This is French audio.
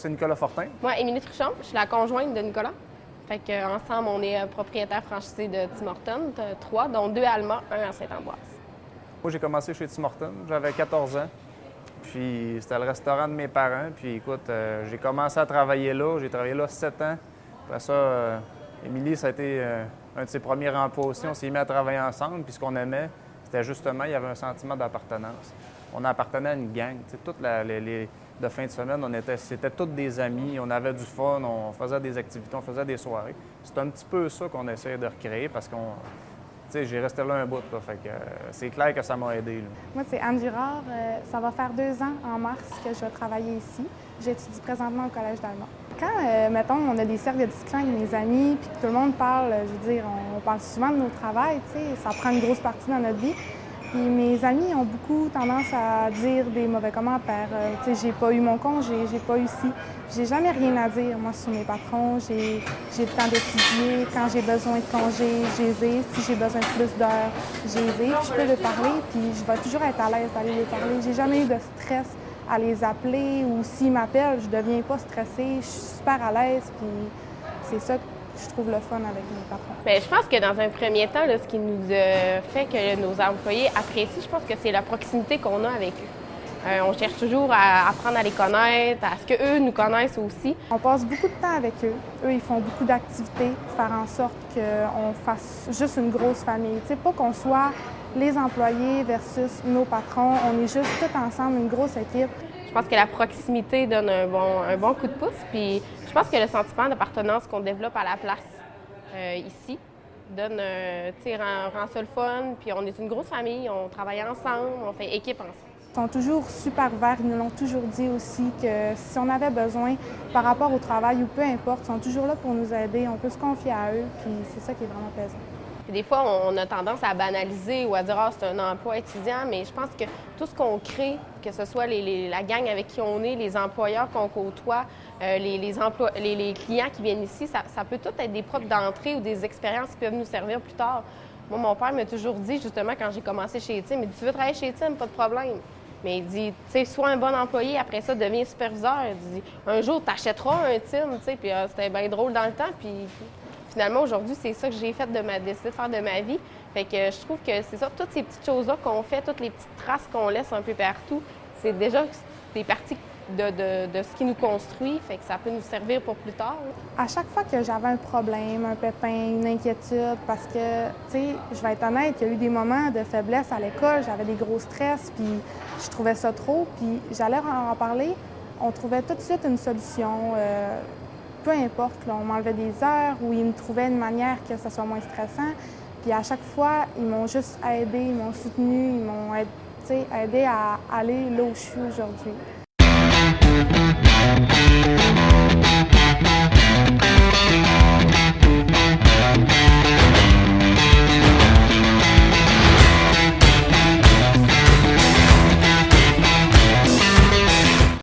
c'est Nicolas Fortin. Moi, Émilie Truchon, je suis la conjointe de Nicolas. Fait qu'ensemble, on est propriétaire franchisé de Tim Hortons, 3, dont 2 à Alma, 1 à Saint-Ambroise. Moi, j'ai commencé chez Tim Hortons, j'avais 14 ans. Puis c'était le restaurant de mes parents. Puis écoute, j'ai commencé à travailler là. J'ai travaillé là 7 ans. Après ça, Émilie, ça a été un de ses premiers emplois aussi. On s'est mis à travailler ensemble. Puis ce qu'on aimait, c'était justement, il y avait un sentiment d'appartenance. On appartenait à une gang. De fin de semaine, c'était tous des amis. On avait du fun, on faisait des activités, on faisait des soirées. C'est un petit peu ça qu'on essaie de recréer parce qu'on... j'ai resté là un bout, là, fait que c'est clair que ça m'a aidé. Là. Moi, c'est Anne Girard. Ça va faire 2 ans en mars que je vais travailler ici. J'étudie présentement au Collège d'Alma. Quand, mettons, on a des cercles de discussion avec mes amis, puis que tout le monde parle, je veux dire, on parle souvent de nos travails, tu sais, ça prend une grosse partie dans notre vie. Puis mes amis ont beaucoup tendance à dire des mauvais commentaires. Tu sais, j'ai pas eu mon congé, j'ai pas eu ci. J'ai jamais rien à dire, moi, sur mes patrons. J'ai le temps d'étudier. Quand j'ai besoin de congé, j'ai les ai. Si j'ai besoin de plus d'heures, j'ai les ai. Puis je peux leur parler, puis je vais toujours être à l'aise d'aller leur parler. J'ai jamais eu de stress à les appeler ou s'ils m'appellent, je deviens pas stressée. Je suis super à l'aise, puis c'est ça que je trouve le fun avec mes patrons. Bien, je pense que dans un premier temps, là, ce qui nous fait que nos employés apprécient, je pense que c'est la proximité qu'on a avec eux. On cherche toujours à apprendre à les connaître, à ce qu'eux nous connaissent aussi. On passe beaucoup de temps avec eux. Eux, ils font beaucoup d'activités pour faire en sorte qu'on fasse juste une grosse famille. Tu sais, pas qu'on soit les employés versus nos patrons. On est juste tous ensemble, une grosse équipe. Je pense que la proximité donne un bon coup de pouce. Puis je pense que le sentiment d'appartenance qu'on développe à la place ici donne, rend ça le fun. Puis on est une grosse famille, on travaille ensemble, on fait équipe ensemble. Ils sont toujours super ouverts. Ils nous l'ont toujours dit aussi que si on avait besoin par rapport au travail ou peu importe, ils sont toujours là pour nous aider. On peut se confier à eux, puis c'est ça qui est vraiment plaisant. Puis des fois, on a tendance à banaliser ou à dire « Ah, c'est un emploi étudiant », mais je pense que tout ce qu'on crée, que ce soit la gang avec qui on est, les employeurs qu'on côtoie, les clients qui viennent ici, ça peut tout être des profs d'entrée ou des expériences qui peuvent nous servir plus tard. Moi, mon père m'a toujours dit, justement, quand j'ai commencé chez Tim, il dit « Tu veux travailler chez Tim, pas de problème ». Mais il dit, tu sais, sois un bon employé, après ça, deviens superviseur. Il dit, un jour, tu achèteras un Tim, tu sais, puis c'était bien drôle dans le temps. Puis finalement, aujourd'hui, c'est ça que j'ai fait décidé de faire de ma vie. Fait que je trouve que c'est ça, toutes ces petites choses-là qu'on fait, toutes les petites traces qu'on laisse un peu partout, c'est déjà des parties de ce qui nous construit, fait que ça peut nous servir pour plus tard. À chaque fois que j'avais un problème, un pépin, une inquiétude, parce que, tu sais, je vais être honnête, il y a eu des moments de faiblesse à l'école, j'avais des gros stress, puis je trouvais ça trop, puis j'allais en parler, on trouvait tout de suite une solution, peu importe, là, on m'enlevait des heures ou ils me trouvaient une manière que ça soit moins stressant, puis à chaque fois, ils m'ont juste aidé, ils m'ont soutenu, ils m'ont aidé à aller là où je suis aujourd'hui.